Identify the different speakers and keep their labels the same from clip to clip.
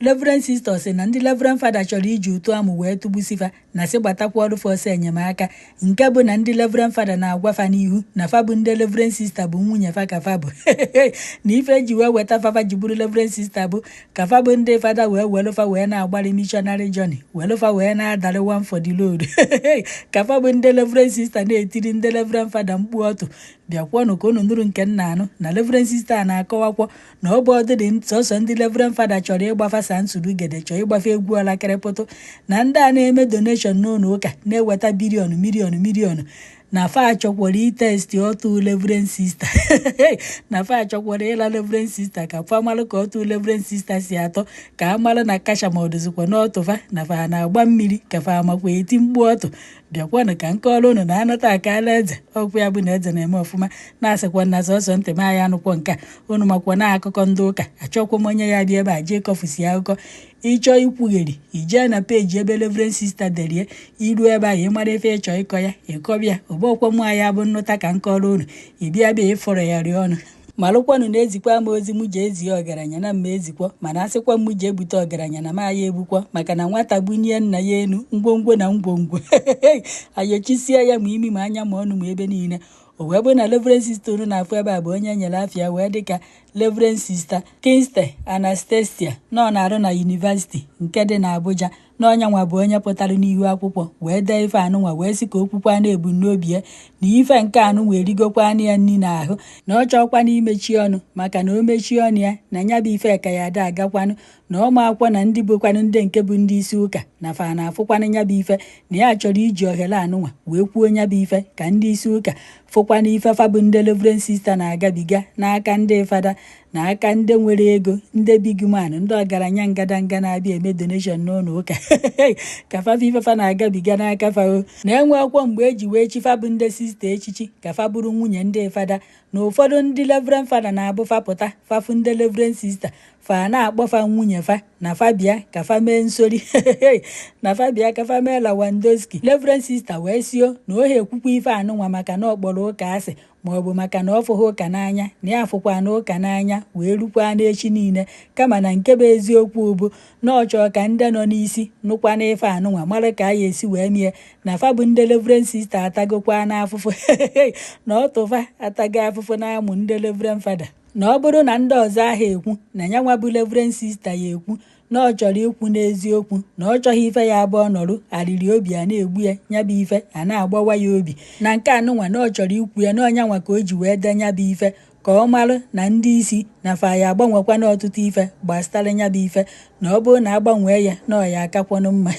Speaker 1: Reverend Sisters na ndị Reverend Fada chọrọ iji ụtụ amụ wee tụgbusifa na sị gbatakwa ọrụ fọsọ enyemaka nke bụ na ndị Reverend Fada na-agwafa n'ihu na fa bụ ndị Reverend Sister bụ nwunye fa ka fa bụ na ife ji wee weta fafa ji bụrụ Reverend Sister bụ ka fa bụ ndị Fada wee welụfa wee na-agbalị missionary journey welụfa wee na-adara one for the Lord ka fa bụ ndị Reverend Sister na-etiri ndị Reverend Fada mkpu ọtụ bịakwọnụ ka unu nụrụ nke nna anụ na Reverend Sister na-akọwakwọ na ọ bụ ọdịdị sọsọ ndị Reverend Fada chọrọ ịgbafa Sansuru-Gede chọọ ịgbafe egwu ọlakịrịpụtụ na ndị a na-eme donation n'ụlọ ụka na-eweta miliọnụ na fa chọkwara itesti otu Reverend Sister na fa chọkwara ịla Reverend Sister ka fa malụ ka otu Reverend Sister si atọ ka a malụ na kasha ma ọdụzikwa n'ọtụfa na fa na-agba mmiri ka fa amakwa eti mkpu ọtụ bịakwanụ ka nke ọrụ unu na-anata akala eze ọkwa ya bụ na eze na-eme ọfụma na-asịkwa na sọsọ ntị ma ya anụkwọ nke unu makwa na akụkọ ndị ụka achọkwa m onye ya bịa ebe a jee kọfusi akụkọ ịchọ ikwugheri ijee na peji ebe Reverend Sister derie iru ebe ahụ ịmara ife ịchọ ịkọ ya ịkọbịa ọbọkwa mụ ya bụ nnụta ka nke ọrụ unu ịbịa bịa ịfọrọ ya rie ọnụ malụkwanụ na-ezikwa m ozi m ji ezi ọgaranya na mma ezikwa mana asịkwa m ji ebute ọgaranya na ma ya egbukwa maka na nwata bunye nna ya enu ngwongwo na ngwongwo ayochisie ya ma imi ma anya ma ọnụ ma ebe niile o wee bụ na Reverend Sister unu na-afụ ebe a bụ onye nyere afịa wee dịka Reverend Sister Kingston Anastasia nọ na-arụ na University nke dị na Abuja na ọnya nwa bụ onye pụtara n'ihu akwụkwọ wee dee ife anụnwa wee sị ka okwukwa na-ebu n'obi ya na ife nke anụ wee rigokwa anụ ya nri n'ahụ na ọ chọọkwa n'imechi ọnụ maka na o mechie ọnụ ya na nya bụ ife ka ya ada agakwanụ na ọ ma akwọ na ndị bụkwanụ ndị nke bụ ndị isi ụka na fa na-afụkwanụ nya bụ ife na ya chọrọ iji ohere anụnwa wee kwuo nya bụ ife ka ndị isi ụka fụkwana ife fa bụ ndị Reverend Sister na-agabiga n'aka ndị Fada na aka ndị nwere ego ndị big man ndị ọgaranya ngadanga na-abịa eme donation n'ụlọ ụka ka fafa ifefa na-agabiga n'aka fao na-enwe akwụkwọ mgbe eji wee chifa bụ ndị Sister echichi ka fa bụrụ nwunye ndị Fada na ụfọdụ ndị Reverend Fada na-abụ fapụta fafụ ndị Reverend Sister fa na-akpọfa nwunye fa na fabia ka fa mee nsori na fabia ka fa mee Lawandoski Reverend Sister wee sio na ohe ekwukwa ife anụnwa maka na ọkpọrọ ụka asị maọbụ maka na ọ fụghị ụka n'anya na ya afụkwa n'ụka n'anya wee rukwa n'echi niile kama na nke bụ eziokwu bụ na ọ chọọ ka ndị nọ n'isi nụkwa n'ife anụnwa mara ka a ya esi wee mie na fa bụ ndị Reverend Sister atagokwa n'afụfụ na ọ tụfa atago afụfụ na-amụ ndị Reverend Fada na ọ bụrụ na ndị ọzọ ahụ ekwu na ya nwa bụ Reverend Sister ya ekwu na ọ chọrọ ikwu n'eziokwu na ọ chọghị ife ya abụọ nọrụ arịrị obi a na-egbu ya nya bụ ife a na-agbawa ya obi na nke anụnwa na ọ chọrọ ikwu ya na ọnya nwa ka o ji wee dee nya bụ ife ka ọ marụ na ndị isi na fa ya agbanwekwa n'ọtụtụ ife gbasara nya bụ ife na ọ bụrụ na agbanwee ya na ọ ya akakwanụ mma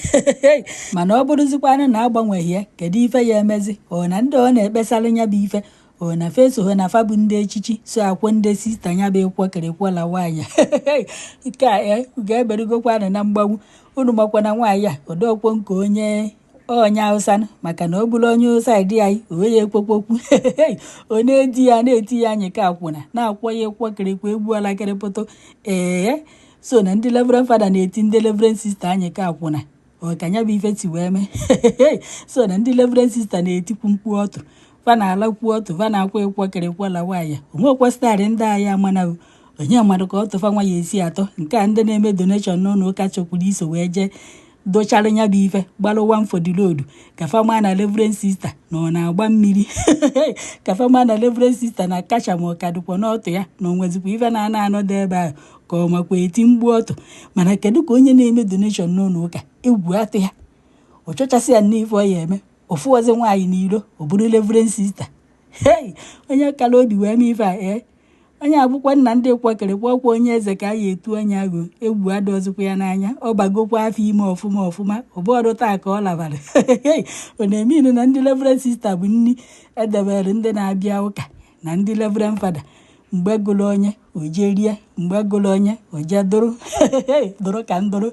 Speaker 1: mana ọ bụrụzikwanụ na agbanweghị ya kedu ife ya emezi ọ na ndị ọ na-ekpesara nya bụ ife o na feso na fa bụ ndị echichi so akwụ ndị Sister nya bụ ekwekerekwala nwaanyị nke a ga-eberugokwanụ na mgbanwu unu makwana nwaanyị a odokwo nke onye Hausa maka na ọ bụrụ onye ụsaidị anyị onye ekwekpokwu ọ na-edi ya na-eti ya anyị ka akwụna na-akwọ ya ekwekerekwa egwu ọlakịrịpụtụ so na ndị Reverend Fada na-eti ndị Reverend Sister anyị ka akwụna ọ ka nya bụ ife ti wee mee so na ndị Reverend Sister na-etikwu mkpu ọtụ fa na-alakwu ọtụ fa na-akwa ekwekerekwala nwaanyị onwekwa starị ndị anyị amana onye mmadụ ka ọtụfa nwa ya esi atọ nke a ndị na-eme donation n'ụlọ ụka chọkwuru iso wee jee dochara nya bụ ife gbalụ one for the Lord ka fama na Reverend Sister na ọ na-agba mmiri ka fama na Reverend Sister na kacha ma ọ ka dịkwa n'ọtụ ya na onwezikwa ife na-ana anọdụ ebe ahụ ka ọ makwa eti mgbu ọtụ mana kedu ka onye na-eme donation n'ụlọ ụka egwu atụ ya ọ chọchasị ya n'ife ọ ya eme ofu ọzọ nwaanyị n'iro ọ bụrụ Reverend Sister onye kala obi wee mee ife a onye abụkwa nna ndị ekwekerekwa ọkwa onye eze ka a ya etu anya agụ egwu adọzikwa ya n'anya ọ bagokwa afọ ime ọfụma ọbọdụ taa ka ọ labara ọ na-eme inu na ndị Reverend Sister bụ nni edebere ndị na-abịa ụka na ndị Reverend Fada mgbe gụrụ onye oje rie mgbe gụrụ onye oje dụrụ ka ndụrụ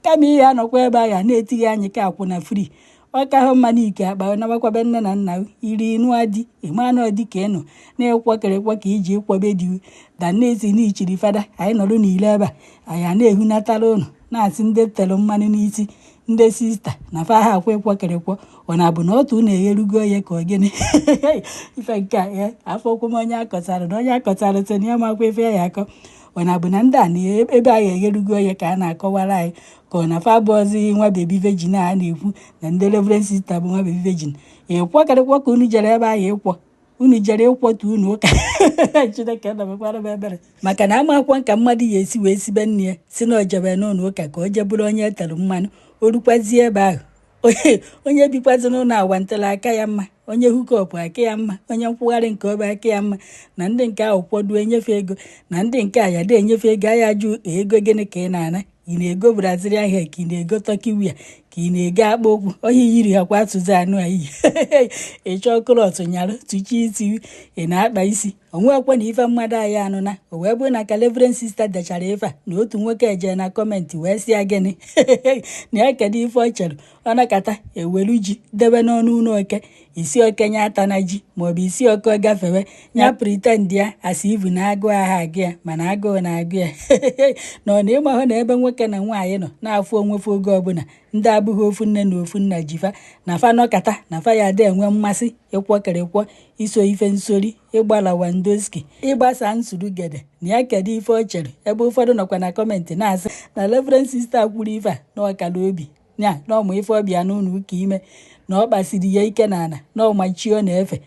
Speaker 1: kama ihe anọkwa ebe ahụ na-etighị anyị ka akwụna free ọka ahụ mma n'ike akpa nabakwabe nne na nna iri inu adị ịmanụ ọdị ka ịnụ na-ekwekerekwa ka iji ịkwabe dị da na-esi n'ichiri Fada anyị nọrụ n'ile ebe a anyị na-ehunatara ụnụ na-asị ndị tere mmanụ n'isi ndị Sister na fa ha akwa ekwekerekwa ọ na-abụ na otu na-egherugo ya ka ọ gịnị ife nke a afọ okwu onye akọtara na onye akọtara sị na ya makwa ife ya akọ ọ na-abụ na ndị a na ebe anyị egherugo ya ka a na-akọwara anyị ka ọ na fa abụọzi nwa bebi virgin a na-ekwu na ndị Reverend Sister bụ nwa bebi virgin. Ịkwọkarịkwa ka unu jere ebe ahụ ịkwọ, unu jere ịkwọtu unu ụka Chineke na-emekwara m ebere maka na amakwa ka mmadụ ya esi wee sibe nne ya si na o jebe n'ụlọ ụka ka o je bụrụ onye etere mmanụ o rukwazie ebe ahụ onye bikwazi n'ụlọ awantela aka ya mma, onye hukọpụ aka ya mma, onye nkwụgharị nke ọba aka ya mma, na ndị nke ahụ kwọduo enyefe ego, na ndị nke a ya dị enyefe ego aya jụ ego gịnị ka ị na-ana, ị na-ego Brazilian hair ka ị na-ego Turkey wear ka ị na-ego akpa okwu ohi yiri ha kwa atụzi anụ a iyi ịchọ klọt nyarụ tụchie isi ị na-akpa isi onwekwe na ife mmadụ anyị anụna o wee bụrụ na ka Reverend Sister dechara ife a na otu nwoke eje na kọmentị wee sị ya gịnị na ya kedu ife ọ chere ọ nakata ewelu ji debe n'ọnụ ụlọ oke isi okenye ata na ji maọbụ isi oke gafewe ya pretend ya asị ivu na agụụ aha agụ ya mana agụụ na-agụ ya na ọ na-ịmahụ na ebe nwoke na nwaanyị nọ na-afụ onwefe oge ọbụla ndị abụghị ofu nne na ofu nna jifa na fa nọkata na fa ya dị enwe mmasị ịkwọkịrịkwọ iso ife nsori ịgbala wandoski ịgbasa nsurugede na ya kedu ife ọ chere ebe ụfọdụ nọkwa na kọmentị na-asị na Reverend Sister kwuru ife a na ọkala obi ya na ọmụ ife ọbịa n'ụlọ ụka ime na ọ kpasiri ya ike n'ala na ọmachi ọ na-efe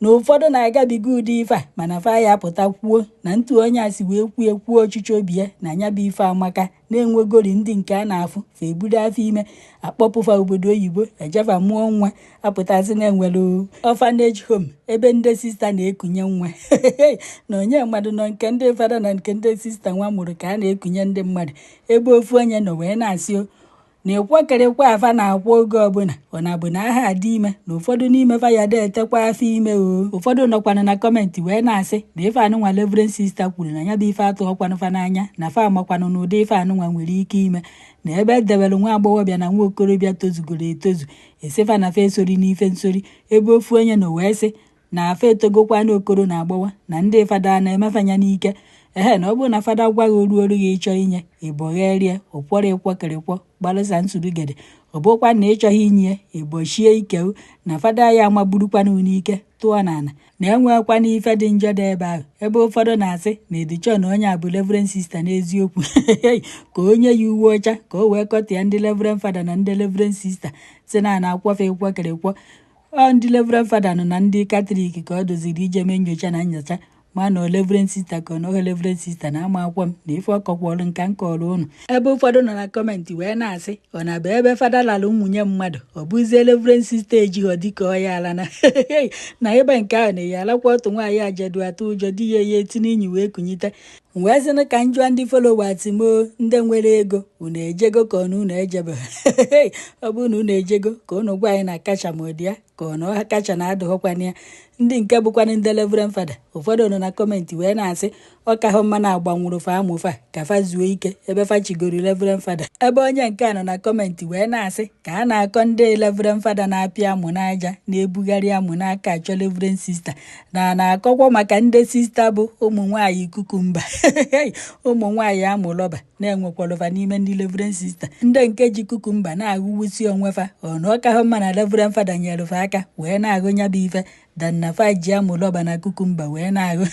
Speaker 1: na ụfọdụ na-agabiga ụdị ife a mana fa ya apụta kwuo na ntụ onye a si wee kwuo ọchịchị obi ya na anya bụ ife amaka na-enwegori ndị nke a na-afụ fa ebudo afọ ime akpọpụfa obodo oyibo ejefa mụọ nwa apụtazi na-enwere orphanage home ebe ndị sista na-ekunye nwa na onye mmadụ nọ nke ndị fada na nke ndị sista nwa mụrụ ka a na-ekunye ndị mmadụ ebe ofu onye nọ wee na-asị na ịkwọkịrịkwa afa na-akwụ oge ọbụla ọ na-abụ na aha adị ime na ụfọdụ n'ime fa ya detekwa afọ ime ụfọdụ nọkwana na kọmentị wee na-asị na ife anụnwa Reverend Sister kwuru na ya bụ ife atụ ọkwanụfa n'anya na fa amakwanụ na ụdị ife anụnwa nwere ike ime na ebe edebere nwa agbọghọbịa na nwa okorobịa tozugoro etozu esifa na fa esori n'ife nsori ebe ofu onye nọ wee sị na afa etogokwa na okoro na agbọwa na ndị fada na-emefanya n'ike na ọ bụrụ na fada gwa gị oruoru gị ịchọ inye ịbọgherie ụkwọrọ ịkwọkịrịkwọ gbalụsa nsurugede ọ bụkwa na ịchọghị inye ịbọchie ike na fada ya magburukwana n'ike tụọ n'ala na enwekwana ife dị njọ dị ebe ahụ ebe ụfọdụ na-asị na edichọ na onye a bụ Reverend Sister n'eziokwu ka onye yi uwe ọcha ka o wee kọtịa ndị Reverend Fada na ndị Reverend Sister si na na-akwọfe ịkwọkịrịkwọ ndị Reverend Fada nọ na ndị Katọlik ka ọ doziri ije mee nyocha na nyocha ma na Reverend Sister ka ọ nọghị Reverend Sister na ama akwọ m na ife ọkọkwọrụ nka nkọrọ ụnụ ebe ụfọdụ nọ na kọmentị wee na-asị ọ na-abụ ebe fada lalụ nwunye mmadụ ọ bụzie Reverend Sister ejighọ dịka ọ ya ala na ebe nke ahụ na-eyi alakwa otu nwaanyị ajedu atụ ụjọ di ya ya etinye inyi wee kunyite wee sịnụ ka njụa ndị followers moo ndị nwere ego unu ejego ka ọnụ unu ejebeghị ọ bụ na unu ejego ka unu gwa anyị na kacha ma ọ dị ya ka ọ na ọha kacha na-adụghọkwana ya ndị nke bụkwana ndị Reverend Fada ụfọdụ nọ na kọmentị wee na-asị ọka hụ mma na-agbanwụrụ fa amụfa ka fa zuo ike ebe fa chigoro Reverend Fada ebe onye nke a nọ na kọmentị wee na-asị ka a na-akọ ndị Reverend Fada na-apịa amụ n'aja na-ebugharị amụ n'aka achọ Reverend Sister na-akọkwa maka ndị sista bụ ụmụ nwaanyị kukumba ụmụ nwaanyị amụlọba na-enwekwalụfa n'ime ndị Reverend Sister ndị nke ji kukumba na-agụwusi onwefa ọ na ọka hụ mma na Reverend Fada nyerefa aka wee na-agụ nya bụ ife na fa ji amụlọba na kukumba wee na-agụ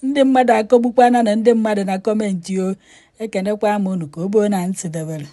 Speaker 1: ndị mmadụ akọgbukwana na ndị mmadụ na kọmentị ekenekwa m unu ka o boo na ntị debere